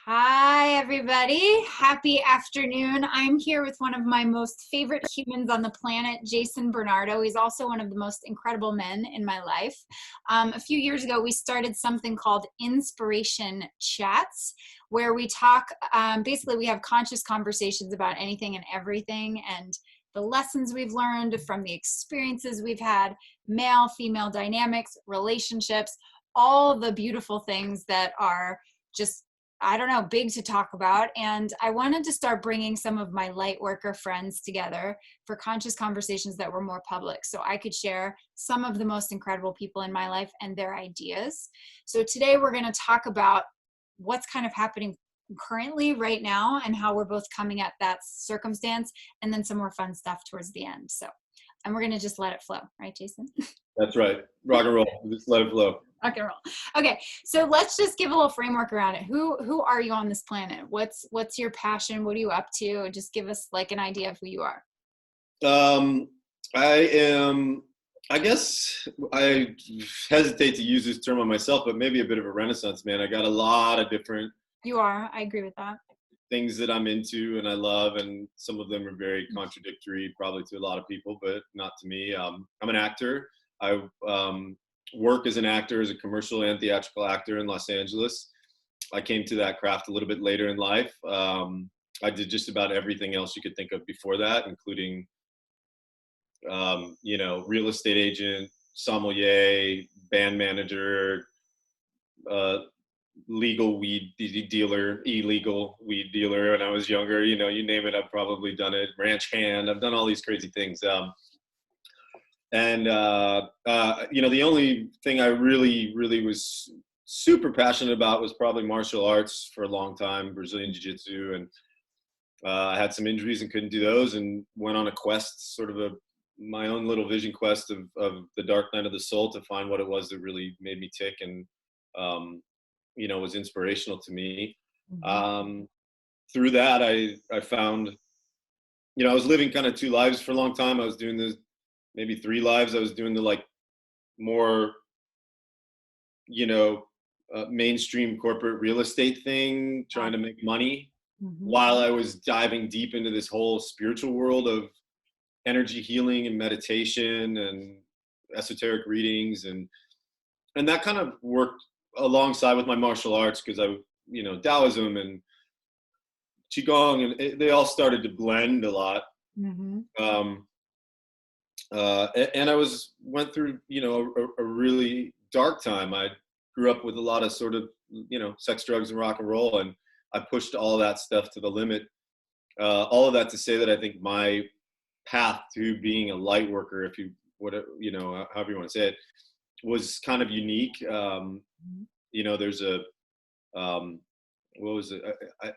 Hi, everybody. Happy afternoon. I'm here with one of my most favorite humans on the planet, Jason Bernardo. He's also one of the most incredible men in my life. A few years ago, we started something called Inspiration Chats, where we talk, basically, we have conscious conversations about anything and everything and the lessons we've learned from the experiences we've had, male, female dynamics, relationships, all the beautiful things that are just big to talk about. And I wanted to start bringing some of my light worker friends together for conscious conversations that were more public, so I could share some of the most incredible people in my life and their ideas. So today we're going to talk about what's kind of happening currently right now and how we're both coming at that circumstance, and then some more fun stuff towards the end. And we're going to just let it flow, right, Jason? That's right. Rock and roll. Just let it flow. Rock and roll. Okay, so let's just give a little framework around it. Who are you on this planet? What's your passion? What are you up to? Just give us like an idea of who you are. I guess I hesitate to use this term on myself, but maybe a bit of a renaissance man. I got a lot of different You are. I agree with that. things that I'm into and I love, and some of them are very contradictory probably to a lot of people, but not to me. I'm an actor. I work as an actor, as a commercial and theatrical actor in Los Angeles. I came to that craft a little bit later in life. I did just about everything else you could think of before that, including, real estate agent, sommelier, band manager, legal weed dealer, illegal weed dealer when I was younger. You name it, I've probably done it. Ranch hand, I've done all these crazy things. The only thing I really was super passionate about was probably martial arts for a long time, Brazilian Jiu-Jitsu. And I had some injuries and couldn't do those, and went on a quest, sort of my own little vision quest of the dark night of the soul, to find what it was that really made me tick and, was inspirational to me. Mm-hmm. Through that, I found, I was living kind of two lives for a long time. I was doing maybe three lives. I was doing the more, mainstream corporate real estate thing, trying to make money, Mm-hmm. while I was diving deep into this whole spiritual world of energy healing and meditation and esoteric readings. And that kind of worked alongside with my martial arts, because Taoism and Qigong, and they all started to blend a lot. Mm-hmm. And I went through, a really dark time. I grew up with a lot of sort of, sex, drugs, and rock and roll, and I pushed all that stuff to the limit. All of that to say that I think my path to being a light worker, however you want to say it, was kind of unique. There's what was it?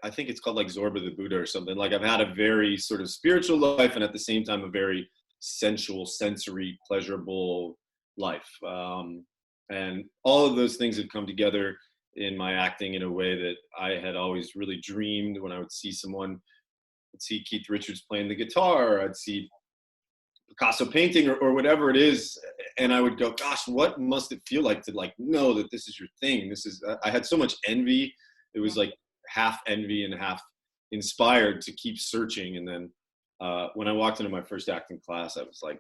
I think it's called like Zorba the Buddha or something. Like, I've had a very sort of spiritual life, and at the same time a very sensual, sensory, pleasurable life. And all of those things have come together in my acting in a way that I had always really dreamed. When I would see I'd see Keith Richards playing the guitar, I'd see Picasso painting, or whatever it is, and I would go, gosh, what must it feel like to know that this is your thing? I had so much envy. It was like half envy and half inspired to keep searching. And then when I walked into my first acting class, I was like,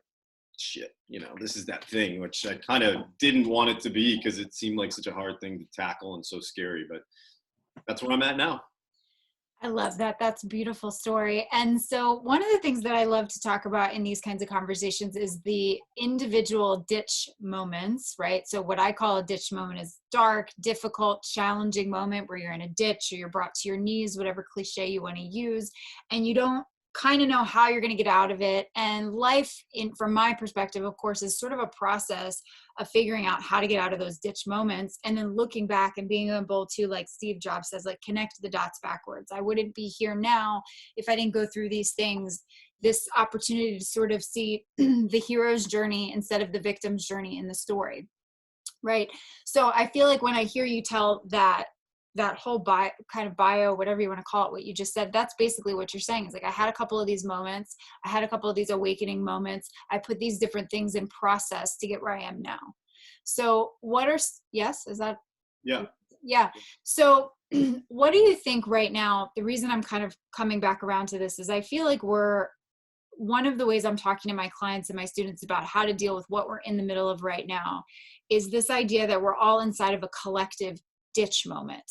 shit, this is that thing, which I kind of didn't want it to be, because it seemed like such a hard thing to tackle and so scary. But that's where I'm at now. I love that. That's a beautiful story. And so one of the things that I love to talk about in these kinds of conversations is the individual ditch moments, right? So what I call a ditch moment is dark, difficult, challenging moment where you're in a ditch or you're brought to your knees, whatever cliche you want to use, and you don't kind of know how you're going to get out of it. And life, from my perspective, of course, is sort of a process of figuring out how to get out of those ditch moments, and then looking back and being able to, like Steve Jobs says, connect the dots backwards. I wouldn't be here now if I didn't go through these things. This opportunity to sort of see the hero's journey instead of the victim's journey in the story, right? So I feel like when I hear you tell that whole bio, whatever you want to call it, what you just said, that's basically what you're saying. Is I had a couple of these moments. I had a couple of these awakening moments. I put these different things in process to get where I am now. So yes, is that? Yeah. Yeah. So what do you think right now? The reason I'm kind of coming back around to this is I feel like one of the ways I'm talking to my clients and my students about how to deal with what we're in the middle of right now is this idea that we're all inside of a collective ditch moment,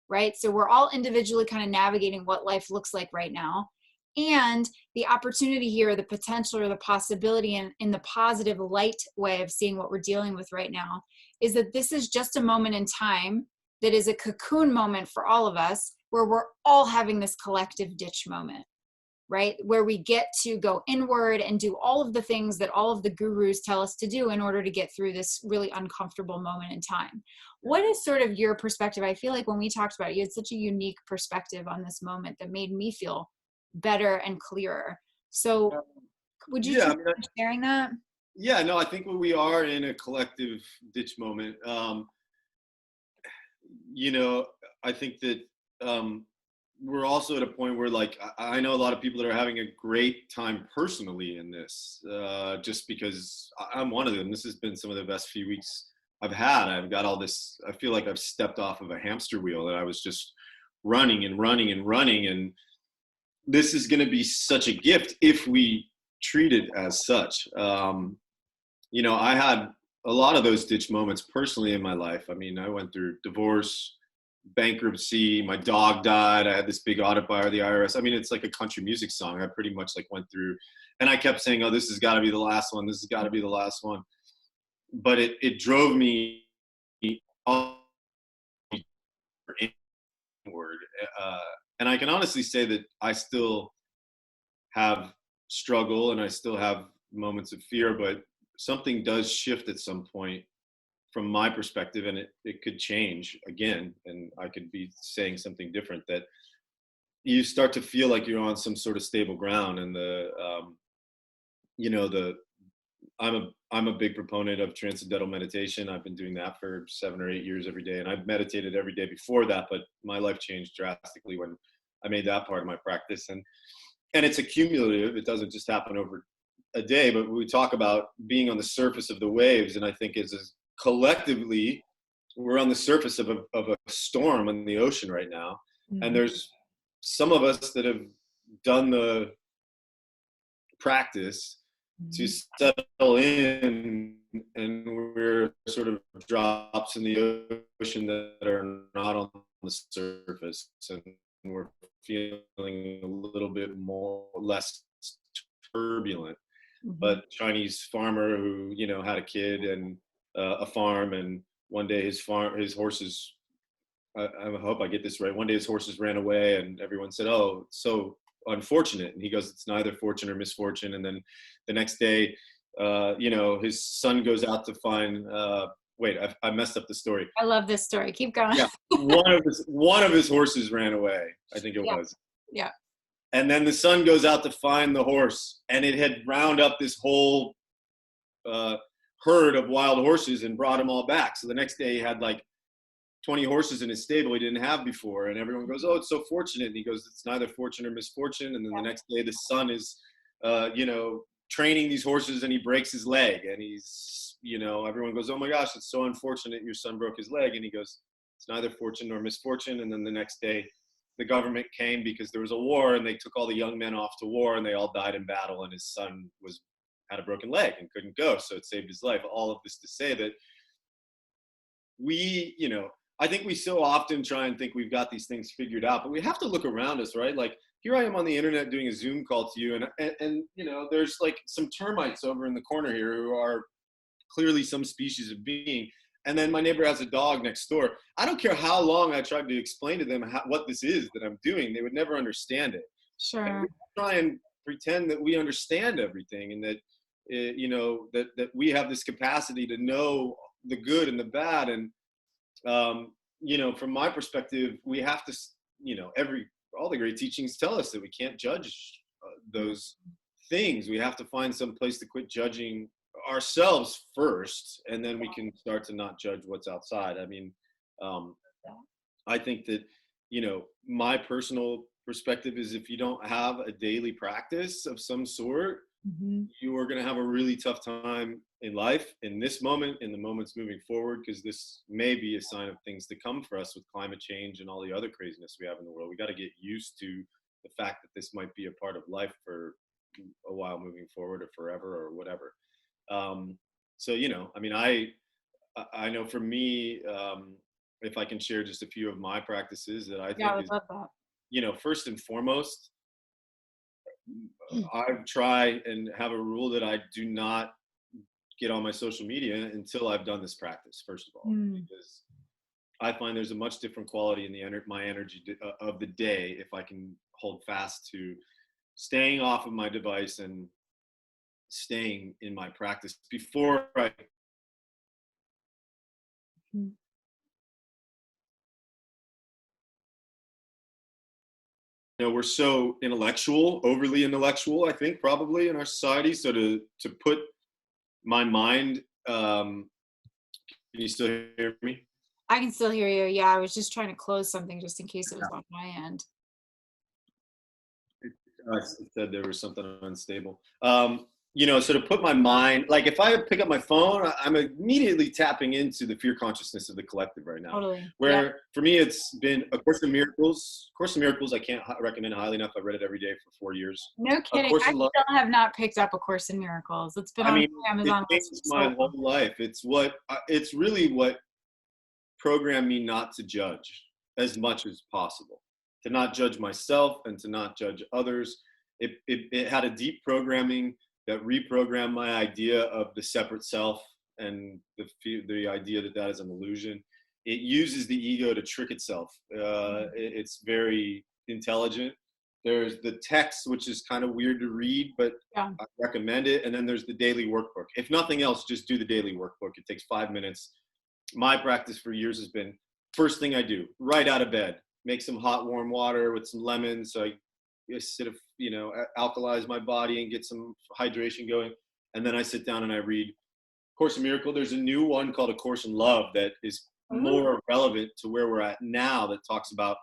right? So we're all individually kind of navigating what life looks like right now. And the opportunity here, the potential or the possibility in the positive light way of seeing what we're dealing with right now is that this is just a moment in time that is a cocoon moment for all of us where we're all having this collective ditch moment, right? Where we get to go inward and do all of the things that all of the gurus tell us to do in order to get through this really uncomfortable moment in time. What is sort of your perspective? I feel like when we talked about it, you had such a unique perspective on this moment that made me feel better and clearer. So would you Yeah, I mind mean, sharing that? yeah, no, I think we are in a collective ditch moment. You know, I think that we're also at a point where, like, I know a lot of people that are having a great time personally in this, just because I'm one of them. This has been some of the best few weeks I've had. I've got all this, I feel like I've stepped off of a hamster wheel that I was just running and running and running. And this is going to be such a gift if we treat it as such. You know, I had a lot of those ditch moments personally in my life. I mean, I went through divorce, bankruptcy, my dog died, I had this big audit by the IRS. I mean, it's like a country music song. I pretty much like went through, and I kept saying, oh, this has got to be the last one. This has got to be the last one. But it drove me all inward. And I can honestly say that I still have struggle and I still have moments of fear, but something does shift at some point from my perspective, and it could change again, and I could be saying something different, that you start to feel like you're on some sort of stable ground. And you know, I'm a big proponent of transcendental meditation. I've been doing that for 7 or 8 years every day, and I've meditated every day before that, but my life changed drastically when I made that part of my practice. And it's accumulative. It doesn't just happen over a day, but we talk about being on the surface of the waves, and I think is collectively we're on the surface of a storm in the ocean right now. And Mm-hmm. there's some of us that have done the practice to settle in, and we're sort of drops in the ocean that are not on the surface, and we're feeling a little bit more less turbulent. Mm-hmm. But Chinese farmer who, you know, had a kid and a farm, and one day his horses, I hope I get this right, one day his horses ran away, and everyone said, oh, so unfortunate. And he goes, it's neither fortune or misfortune. And then the next day, you know, his son goes out to find wait, I messed up the story. I love this story. Keep going. Yeah, one of his horses ran away, I think it Yeah. was. Yeah. And then the son goes out to find the horse, and it had round up this whole herd of wild horses and brought them all back. So the next day he had like 20 horses in his stable he didn't have before. And everyone goes, oh, it's so fortunate. And he goes, it's neither fortune or misfortune. And then the next day the son is, you know, training these horses, and he breaks his leg. And he's, you know, everyone goes, oh my gosh, it's so unfortunate your son broke his leg. And he goes, it's neither fortune nor misfortune. And then the next day the government came because there was a war, and they took all the young men off to war, and they all died in battle. And his son had a broken leg and couldn't go. So it saved his life. All of this to say that we, you know, I think we so often try and think we've got these things figured out, but we have to look around us, right? Like here I am on the internet doing a Zoom call to you, and you know, there's like some termites over in the corner here who are clearly some species of being. And then my neighbor has a dog next door. I don't care how long I tried to explain to them what this is that I'm doing, they would never understand it. Sure. And we try and pretend that we understand everything, and that you know, that we have this capacity to know the good and the bad. And you know, from my perspective, we have to, you know, all the great teachings tell us that we can't judge those things. We have to find some place to quit judging ourselves first, and then we can start to not judge what's outside. I mean, I think that, you know, my personal perspective is if you don't have a daily practice of some sort, Mm-hmm. you are going to have a really tough time in life, in this moment, in the moments moving forward, because this may be a sign of things to come for us with climate change and all the other craziness we have in the world. We got to get used to the fact that this might be a part of life for a while moving forward, or forever, or whatever. So, I mean, I know for me, if I can share just a few of my practices that I Yeah, I think would is, love that. first and foremost, I try and have a rule that I do not get on my social media until I've done this practice, first of all, Mm, because I find there's a much different quality in my energy of the day if I can hold fast to staying off of my device and staying in my practice before I. mm. We're so intellectual, overly intellectual, I think, probably in our society. So to put my mind, can you still hear me? I can still hear you. Yeah, I was just trying to close something just in case it was on my end. It said there was something unstable. So to put my mind, like if I pick up my phone, I'm immediately tapping into the fear consciousness of the collective right now. Totally. Yeah. Where for me, it's been A Course in Miracles. Course in Miracles, I can't recommend highly enough. I've read it every day for 4 years. No A kidding. Course I in Love. still have not picked up A Course in Miracles. It's been I on mean, my it Amazon list changed for my so whole long. life. It's really what programmed me not to judge as much as possible, to not judge myself and to not judge others. It had a deep programming that reprogrammed my idea of the separate self and the idea that that is an illusion. It uses the ego to trick itself. It's very intelligent. There's the text, which is kind of weird to read, but Yeah. I recommend it. And then there's the daily workbook. If nothing else, just do the daily workbook. It takes 5 minutes. My practice for years has been first thing I do, right out of bed, make some hot, warm water with some lemon. So I just alkalize my body and get some hydration going. And then I sit down and I read Course in Miracle. There's a new one called A Course in Love that is Ooh. more relevant to where we're at now, that talks about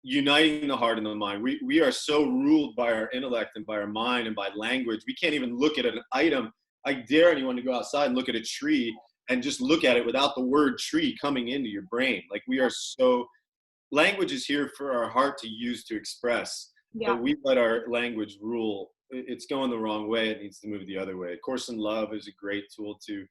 uniting the heart and the mind. We are so ruled by our intellect and by our mind and by language. We can't even look at an item. I dare anyone to go outside and look at a tree and just look at it without the word tree coming into your brain. Like language is here for our heart to use to express, Yeah. but we let our language rule. It's going the wrong way. It needs to move the other way. A Course in Love is a great tool to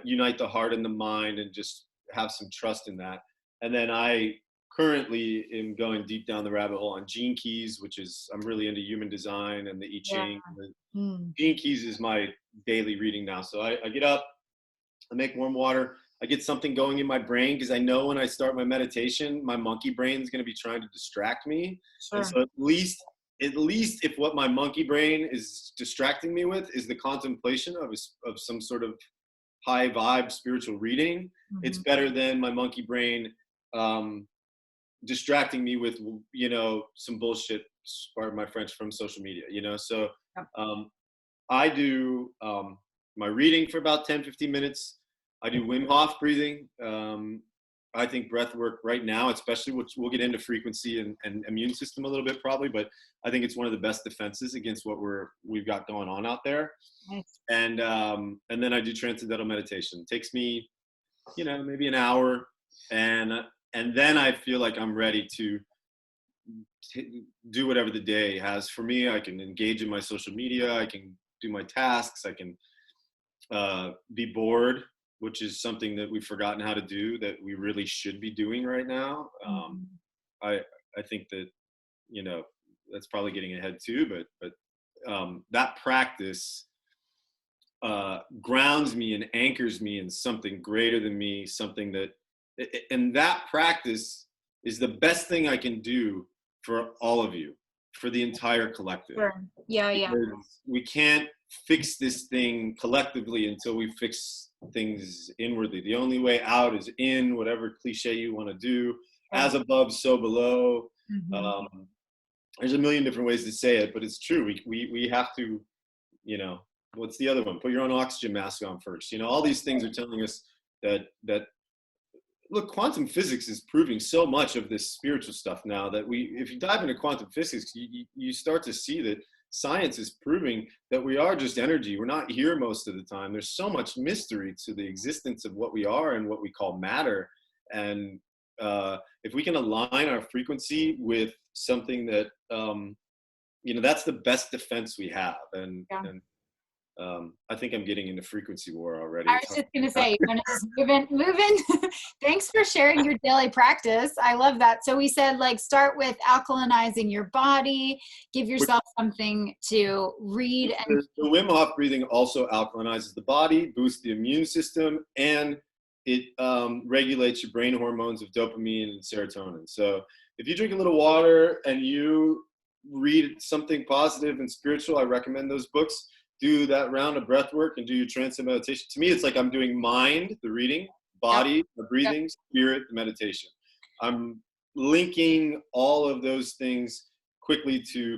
unite the heart and the mind and just have some trust in that. And then I currently am going deep down the rabbit hole on Gene Keys, which is, I'm really into human design and the I Yeah. Ching. Mm. Gene Keys is my daily reading now. So I get up, I make warm water, I get something going in my brain, because I know when I start my meditation, my monkey brain is going to be trying to distract me. And Sure. so at least if what my monkey brain is distracting me with is the contemplation of some sort of high vibe spiritual reading, it's Mhm. better than my monkey brain distracting me with some bullshit, pardon my French, from social media. So Yep. I do my reading for about 10-15 minutes. I do Wim Hof breathing. I think breath work right now, especially, which we'll get into frequency and immune system a little bit probably, but I think it's one of the best defenses against what we've got going on out there. Nice. And then I do transcendental meditation. It takes me, maybe an hour, and then I feel like I'm ready to do whatever the day has for me. I can engage in my social media. I can do my tasks. I can be bored, which is something that we've forgotten how to do, that we really should be doing right now. Mhm. I think that that's probably getting ahead too, but that practice grounds me and anchors me in something greater than me, something that, and that practice is the best thing I can do for all of you, for the entire collective. Sure. Yeah. Yeah. Because we can't fix this thing collectively until we fix things inwardly. The only way out is in, whatever cliche you want to do. Sure. As above, so below. Mhm. There's a million different ways to say it, but it's true. We have to, what's the other one? Put your own oxygen mask on first. All these things are telling us that look, quantum physics is proving so much of this spiritual stuff now that if you dive into quantum physics, you start to see that science is proving that we are just energy. We're not here most of the time. There's so much mystery to the existence of what we are and what we call matter. And if we can align our frequency with something that, that's the best defense we have. And I think I'm getting into frequency war already. I was just going to say, you're going to just move in. Thanks for sharing your daily practice. I love that. So we said, like, start with alkalinizing your body, give yourself something to read. And the Wim Hof breathing also alkalinizes the body, boosts the immune system, and it regulates your brain hormones of dopamine and serotonin. So if you drink a little water and you read something positive and spiritual, I recommend those books. Do that round of breath work and do your trance and meditation. To me, it's like I'm doing mind, the reading, body, the breathing, spirit, the meditation. I'm linking all of those things quickly to,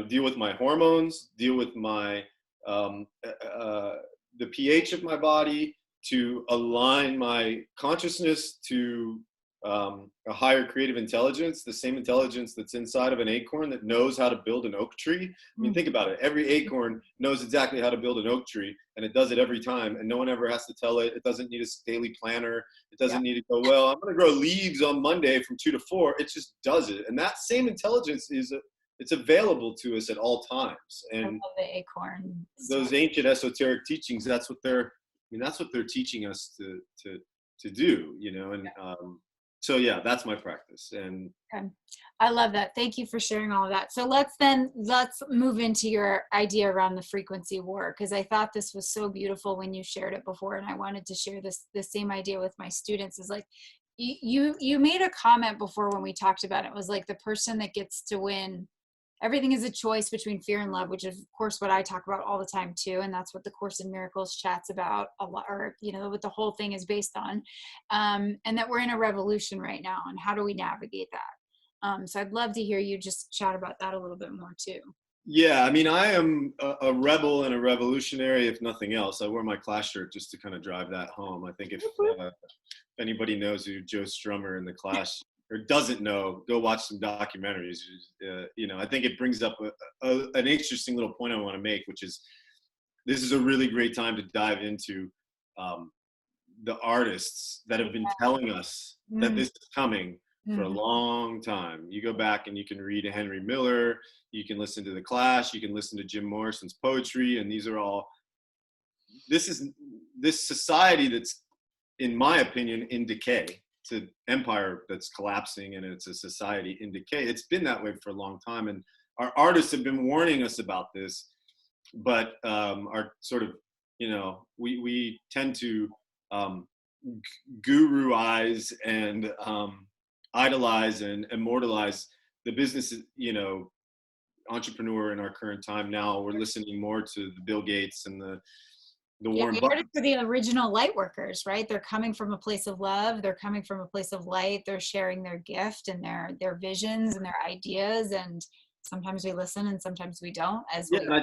deal with my hormones, deal with my, the pH of my body, to align my consciousness to a higher creative intelligence, the same intelligence that's inside of an acorn that knows how to build an oak tree. I mean, think about it. Every acorn knows exactly how to build an oak tree, and it does it every time, and no one ever has to tell it. It doesn't need a daily planner. It doesn't need to go, well, I'm going to grow leaves on Monday from 2 to 4. It just does it. And that same intelligence it's available to us at all times. And I love the acorn. those ancient esoteric teachings, that's what they're teaching us to do, and so yeah, that's my practice. And okay. I love that. Thank you for sharing all of that. So let's move into your idea around the frequency war, because I thought this was so beautiful when you shared it before, and I wanted to share the same idea with my students. Is like, you made a comment before when we talked about it. It was like the person that gets to win. Everything is a choice between fear and love, which is, of course, what I talk about all the time too. And that's what the Course in Miracles chats about a lot, or, what the whole thing is based on. And that we're in a revolution right now. And how do we navigate that? So I'd love to hear you just chat about that a little bit more too. Yeah, I mean, I am a rebel and a revolutionary, if nothing else. I wear my Clash shirt just to kind of drive that home. I think if anybody knows who Joe Strummer in the Clash, or doesn't know, go watch some documentaries. I think it brings up an interesting little point I want to make, which is this is a really great time to dive into the artists that have been telling us that this is coming for a long time. You go back and you can read Henry Miller, you can listen to The Clash, you can listen to Jim Morrison's poetry, and these are all, this society that's, in my opinion, in decay. It's an empire that's collapsing, and it's a society in decay. It's been that way for a long time, and our artists have been warning us about this, but are sort of, we tend to guruize and idolize and immortalize the business, entrepreneur in our current time. Now we're listening more to the Bill Gates and the Warren Buffett. For the original light workers, right? They're coming from a place of love. They're coming from a place of light. They're sharing their gift and their visions and their ideas. And sometimes we listen and sometimes we don't. And I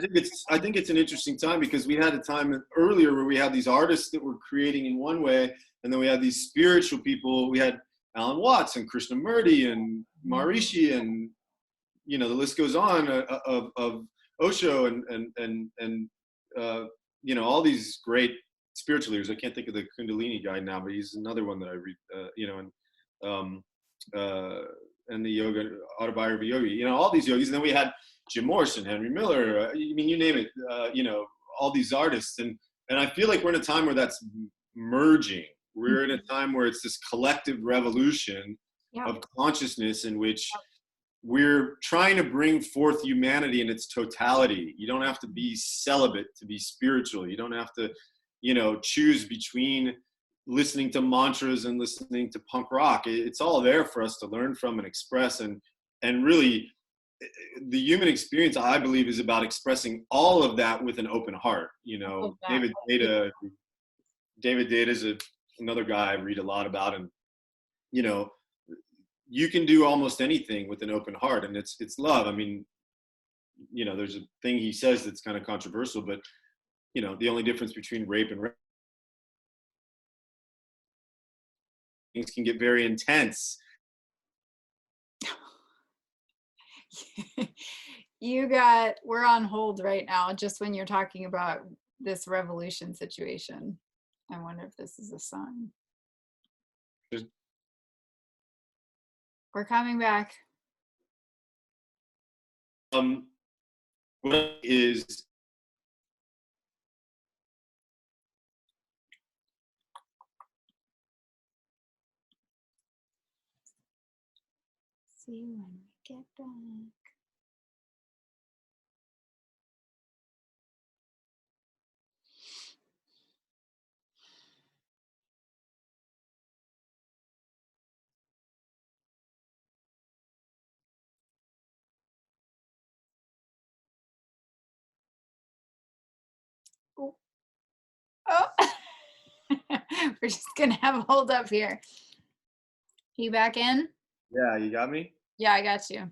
think it's an interesting time, because we had a time earlier where we had these artists that were creating in one way, and then we had these spiritual people. We had Alan Watts and Krishnamurti and Maharishi, and the list goes on of Osho and all these great spiritual leaders. I can't think of the Kundalini guy now, but he's another one that I read, and the yoga, autobiography yogi, all these yogis. And then we had Jim Morrison, Henry Miller, you name it, all these artists. And I feel like we're in a time where that's merging. We're in a time where it's this collective revolution of consciousness in which we're trying to bring forth humanity in its totality. You don't have to be celibate to be spiritual. You don't have to, choose between listening to mantras and listening to punk rock. It's all there for us to learn from and express. And really, the human experience, I believe, is about expressing all of that with an open heart. David Data is another guy I read a lot about, and you can do almost anything with an open heart, and it's love. I mean, there's a thing he says that's kind of controversial, but the only difference between rape and rape, things can get very intense. we're on hold right now, just when you're talking about this revolution situation. I wonder if this is a sign. We're coming back. What is See you when we get back. Oh, oh. We're just gonna have a hold up here. You back in? Yeah, you got me? Yeah, I got you.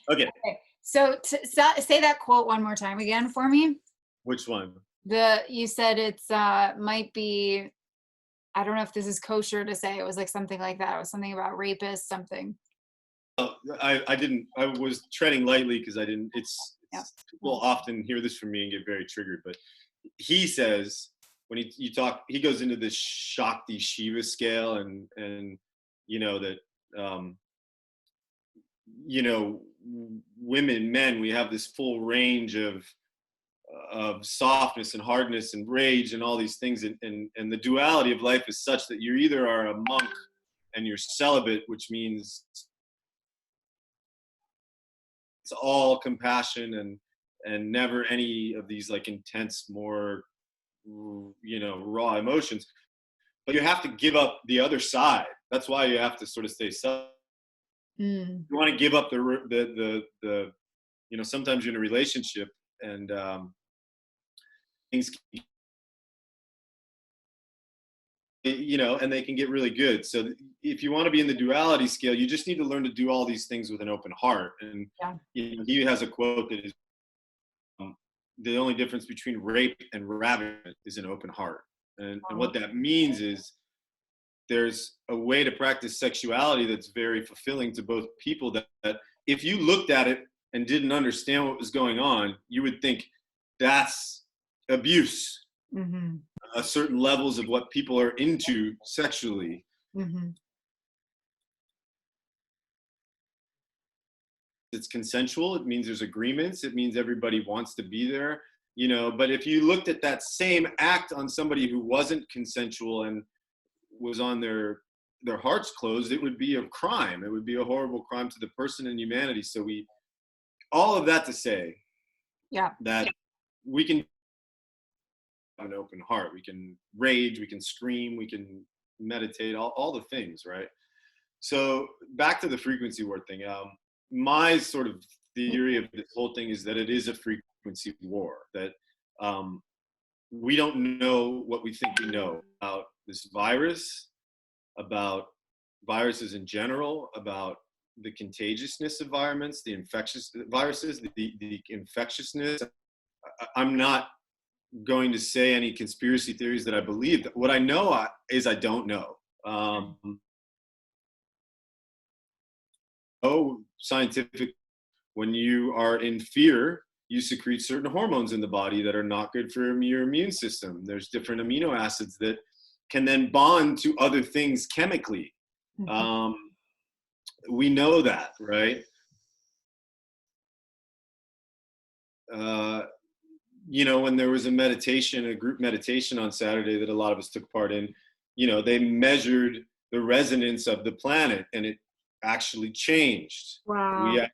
Okay. Okay. So say that quote one more time again for me. Which one? You said it's might be, I don't know if this is kosher to say. It was like something like that. It was something about rapists, something. I didn't. I was treading lightly because I didn't. Yeah. People often hear this from me and get very triggered. But he says when you talk, he goes into this Shakti Shiva scale, and you know that you know women, men, we have this full range of softness and hardness and rage and all these things, and the duality of life is such that you either are a monk and you're celibate, which means it's all compassion and never any of these like intense, more raw emotions, but you have to give up the other side. That's why you have to sort of stay celibate. You want to give up the sometimes you're in a relationship and things and they can get really good. So if you want to be in the duality scale, you just need to learn to do all these things with an open heart. And he has a quote that is, the only difference between rape and ravishment is an open heart. And what that means is there's a way to practice sexuality that's very fulfilling to both people that if you looked at it and didn't understand what was going on, you would think that's abuse. Mm-hmm. Certain levels of what people are into sexually. Mm-hmm. It's consensual. It means there's agreements. It means everybody wants to be there, but if you looked at that same act on somebody who wasn't consensual and was on their hearts closed, it would be a crime. It would be a horrible crime to the person and humanity. So all of that to say that we can have an open heart. We can rage, we can scream, we can meditate, all the things, right? So back to the frequency war thing. My sort of theory of this whole thing is that it is a frequency war, that we don't know what we think we know about this virus, about viruses in general, about the contagiousness of environments, the infectious viruses, the infectiousness. I'm not going to say any conspiracy theories that I believe. What I know is I don't know. Scientific, when you are in fear, you secrete certain hormones in the body that are not good for your immune system. There's different amino acids that can then bond to other things chemically. Mm-hmm. We know that, right? When there was a group meditation on Saturday that a lot of us took part in, they measured the resonance of the planet and it actually changed. Wow.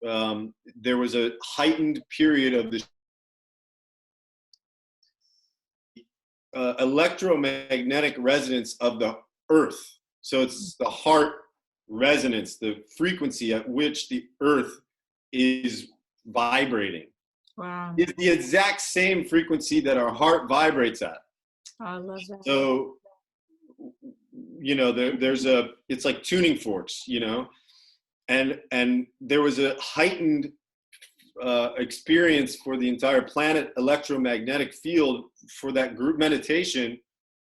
There was a heightened period of the electromagnetic resonance of the earth. So it's the heart resonance, the frequency at which the earth is vibrating. Wow. It's the exact same frequency that our heart vibrates at. I love that. So, it's like tuning forks, and there was a heightened experience for the entire planet electromagnetic field for that group meditation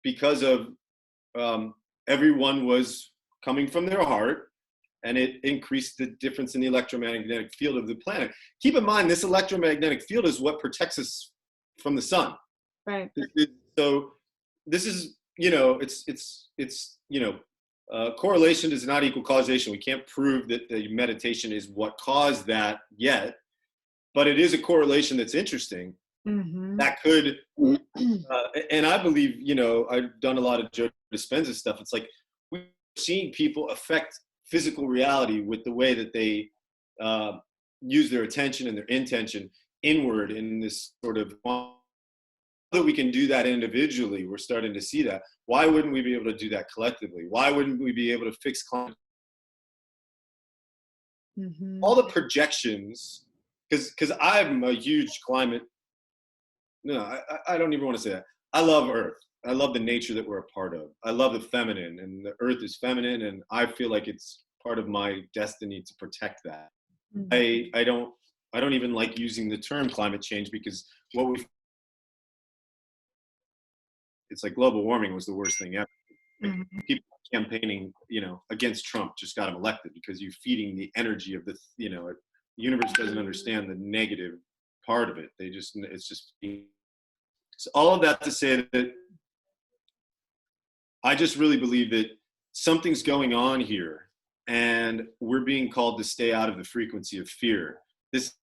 because of everyone was coming from their heart and it increased the difference in the electromagnetic field of the planet. Keep in mind, this electromagnetic field is what protects us from the sun. Right. So this is, correlation does not equal causation. We can't prove that the meditation is what caused that yet, but it is a correlation that's interesting. Mm-hmm. That could, and I believe, I've done a lot of Joe Dispenza stuff. It's like we're seeing people affect physical reality with the way that they use their attention and their intention inward in this sort of, that we can do that individually. We're starting to see that. Why wouldn't we be able to do that collectively? Why wouldn't we be able to fix climate? Mm-hmm. All the projections, because I'm a huge climate, I don't even want to say that. I love Earth. I love the nature that we're a part of. I love the feminine, and the Earth is feminine, and I feel like it's part of my destiny to protect that. Mm-hmm. I don't even like using the term climate change, because it's like global warming was the worst thing ever. Mm-hmm. People campaigning, against Trump just got him elected because you're feeding the energy of the, the universe doesn't understand the negative part of it. It's just, so all of that to say that I just really believe that something's going on here, and we're being called to stay out of the frequency of fear. This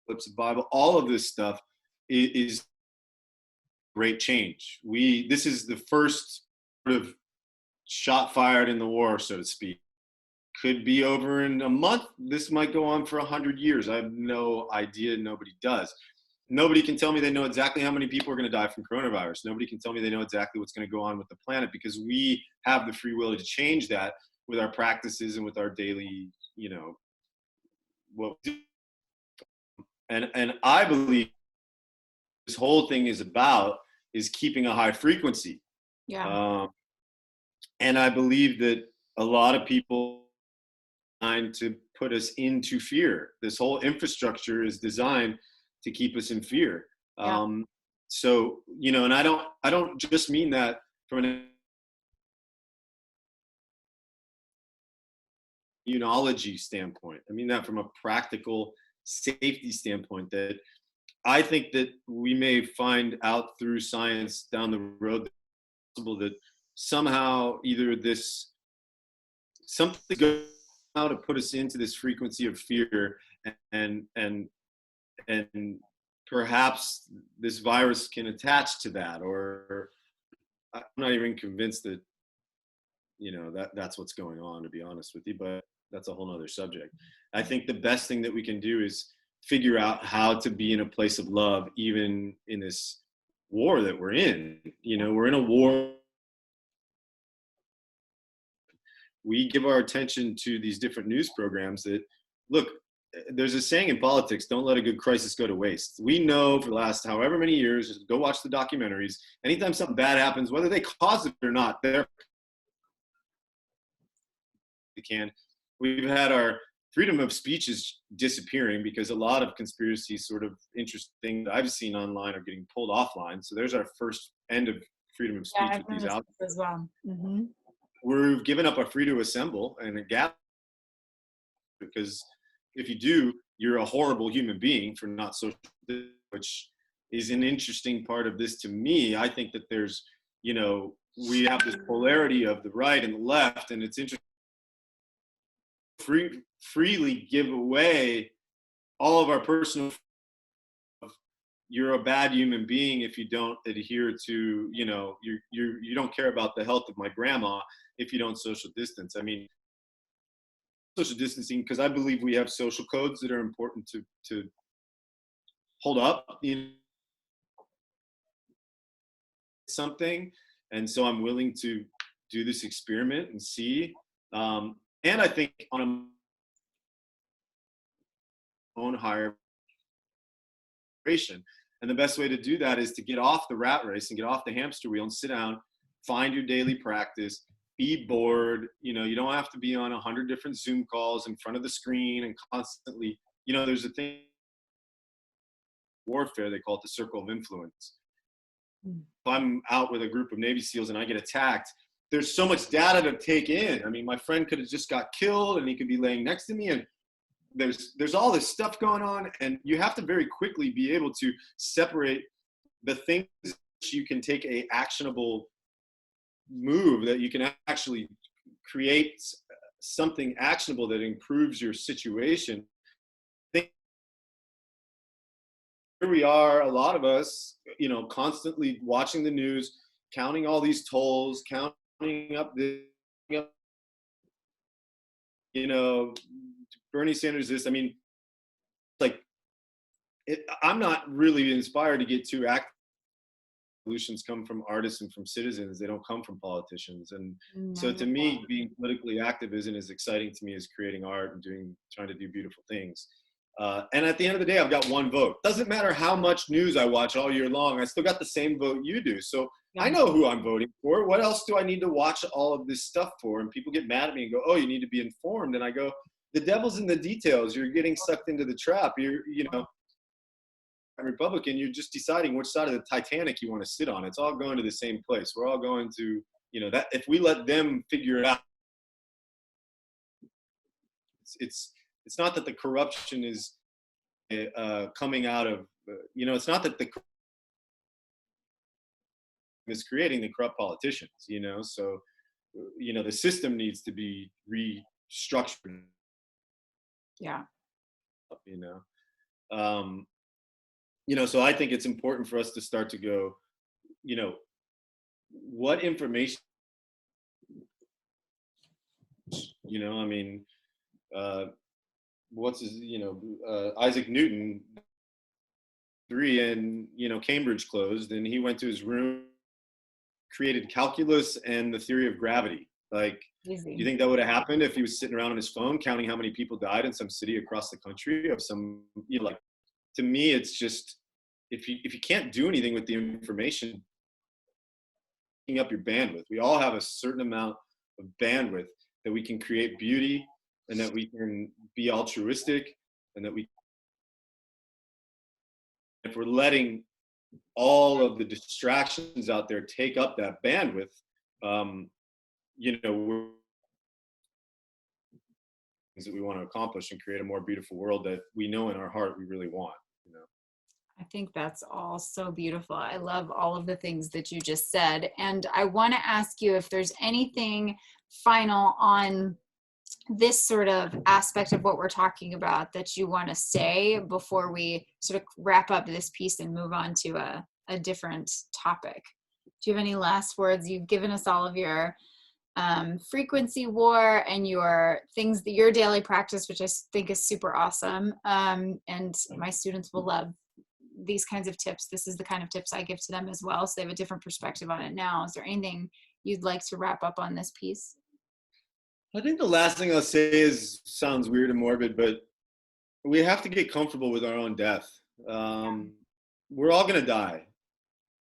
flips the Bible, all of this stuff is great change. This is the first sort of shot fired in the war, so to speak. Could be over in a month. This might go on for 100 years. I have no idea. Nobody does. Nobody can tell me they know exactly how many people are going to die from coronavirus. Nobody can tell me they know exactly what's going to go on with the planet, because we have the free will to change that with our practices and with our daily, what we do. And I believe this whole thing is keeping a high frequency. Yeah. And I believe that a lot of people are trying to put us into fear. This whole infrastructure is designed to keep us in fear. Yeah. So, and I don't just mean that from an immunology standpoint. I mean that from a practical safety standpoint, that I think that we may find out through science down the road that somehow either something goes out to put us into this frequency of fear, and perhaps this virus can attach to that, or I'm not even convinced that that's what's going on, to be honest with you, but that's a whole nother subject. I think the best thing that we can do is figure out how to be in a place of love, even in this war that we're in. We're in a war. We give our attention to these different news programs that, look, there's a saying in politics, don't let a good crisis go to waste. We know for the last however many years, just go watch the documentaries, anytime something bad happens, whether they cause it or not, they can. We've had our freedom of speech is disappearing because a lot of conspiracy sort of interesting that I've seen online are getting pulled offline. So there's our first end of freedom of speech Yeah, with I've these noticed out. this as well. Mm-hmm. We've given up our free to assemble and a gap, because if you do, you're a horrible human being for not social, which is an interesting part of this to me. I think that there's, we have this polarity of the right and the left, and it's interesting. Freely give away all of our personal. You're a bad human being if you don't adhere to, you don't care about the health of my grandma if you don't social distance. I mean, social distancing, because I believe we have social codes that are important to hold up something, and so I'm willing to do this experiment and see. And I think on a own higher vibration. And the best way to do that is to get off the rat race and get off the hamster wheel and sit down, find your daily practice, be bored. You don't have to be on 100 different Zoom calls in front of the screen and constantly, there's a thing, warfare, they call it the circle of influence. If I'm out with a group of Navy SEALs and I get attacked, there's so much data to take in. I mean, my friend could have just got killed and he could be laying next to me, and there's all this stuff going on, and you have to very quickly be able to separate the things you can take a actionable move, that you can actually create something actionable that improves your situation. Here we are, a lot of us, constantly watching the news, counting all these tolls, counting up the, Bernie Sanders this. I mean, like, I'm not really inspired to get too active. Solutions come from artists and from citizens. They don't come from politicians. And so to me, being politically active isn't as exciting to me as creating art and trying to do beautiful things. And at the end of the day, I've got one vote. Doesn't matter how much news I watch all year long, I still got the same vote you do. So I know who I'm voting for. What else do I need to watch all of this stuff for? And people get mad at me and go, oh, you need to be informed. And I go, the devil's in the details. You're getting sucked into the trap. Republican, you're just deciding which side of the Titanic you want to sit on. It's all going to the same place. We're all going to, that if we let them figure it out, it's not that the corruption is coming out of, it's not that the is creating the corrupt politicians, so, the system needs to be restructured. Yeah. So I think it's important for us to start to go, what information, I mean, what's his, Isaac Newton, and, Cambridge closed, and he went to his room, created calculus and the theory of gravity. Like, Easy. Do you think that would have happened if he was sitting around on his phone counting how many people died in some city across the country of some, to me, it's just, if you can't do anything with the information, picking up your bandwidth. We all have a certain amount of bandwidth that we can create beauty, and that we can be altruistic, and that if we're letting all of the distractions out there take up that bandwidth, we're things that we want to accomplish and create a more beautiful world that we know in our heart we really want. I think that's all so beautiful. I love all of the things that you just said. And I want to ask you if there's anything final on this sort of aspect of what we're talking about that you want to say before we sort of wrap up this piece and move on to a different topic. Do you have any last words? You've given us all of your frequency war and your things, that your daily practice, which I think is super awesome. And my students will love these kinds of tips. This is the kind of tips I give to them as well, so they have a different perspective on it now. Is there anything you'd like to wrap up on this piece? I think the last thing I'll say sounds weird and morbid, but we have to get comfortable with our own death. We're all going to die,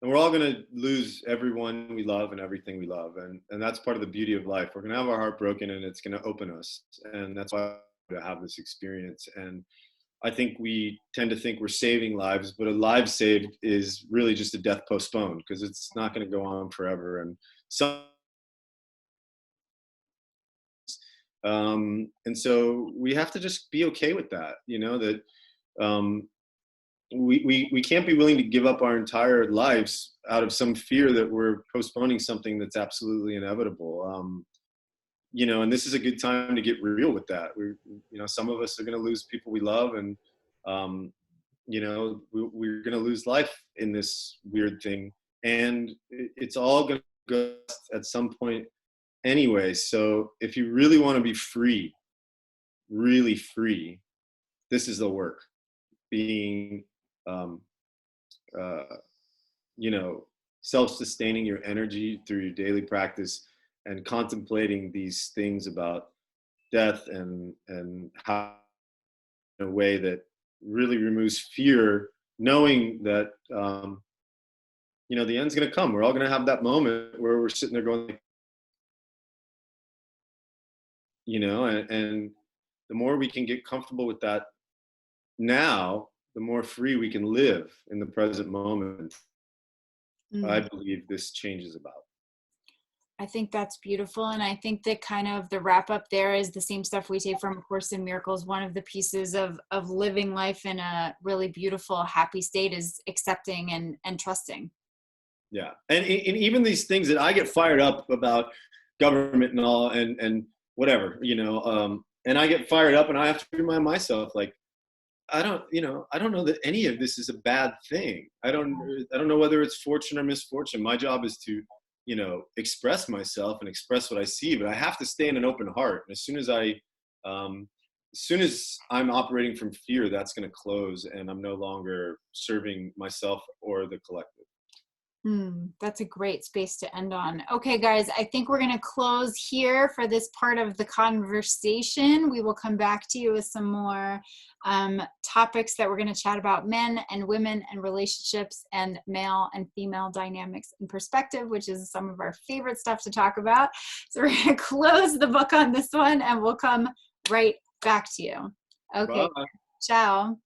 and we're all going to lose everyone we love and everything we love. And that's part of the beauty of life. We're going to have our heart broken, and it's going to open us. And that's why to have this experience. And I think we tend to think we're saving lives, but a life saved is really just a death postponed, because it's not going to go on forever. And so we have to just be okay with that, that we can't be willing to give up our entire lives out of some fear that we're postponing something that's absolutely inevitable. And this is a good time to get real with that. Some of us are going to lose people we love, and we're going to lose life in this weird thing, and it's all going to go at some point anyway. So if you really want to be free, really free, this is the work. Being self-sustaining your energy through your daily practice, and contemplating these things about death, and how, in a way that really removes fear, knowing that the end's going to come. We're all going to have that moment where we're sitting there going, and the more we can get comfortable with that now, the more free we can live in the present moment. I believe this change is about. I think that's beautiful. And I think that kind of the wrap up there is the same stuff we take from A Course in Miracles. One of the pieces of living life in a really beautiful, happy state is accepting and trusting. Yeah. And even these things that I get fired up about government and all, and whatever, and I get fired up and I have to remind myself, like, I don't know that any of this is a bad thing. I don't know whether it's fortune or misfortune. My job is to, express myself and express what I see, but I have to stay in an open heart. And as soon as I'm operating from fear, that's going to close, and I'm no longer serving myself or the collective. That's a great space to end on. Okay, guys, I think we're going to close here for this part of the conversation. We will come back to you with some more topics that we're going to chat about: men and women and relationships, and male and female dynamics and perspective, which is some of our favorite stuff to talk about. So we're going to close the book on this one, and we'll come right back to you. Okay, Bye. ciao.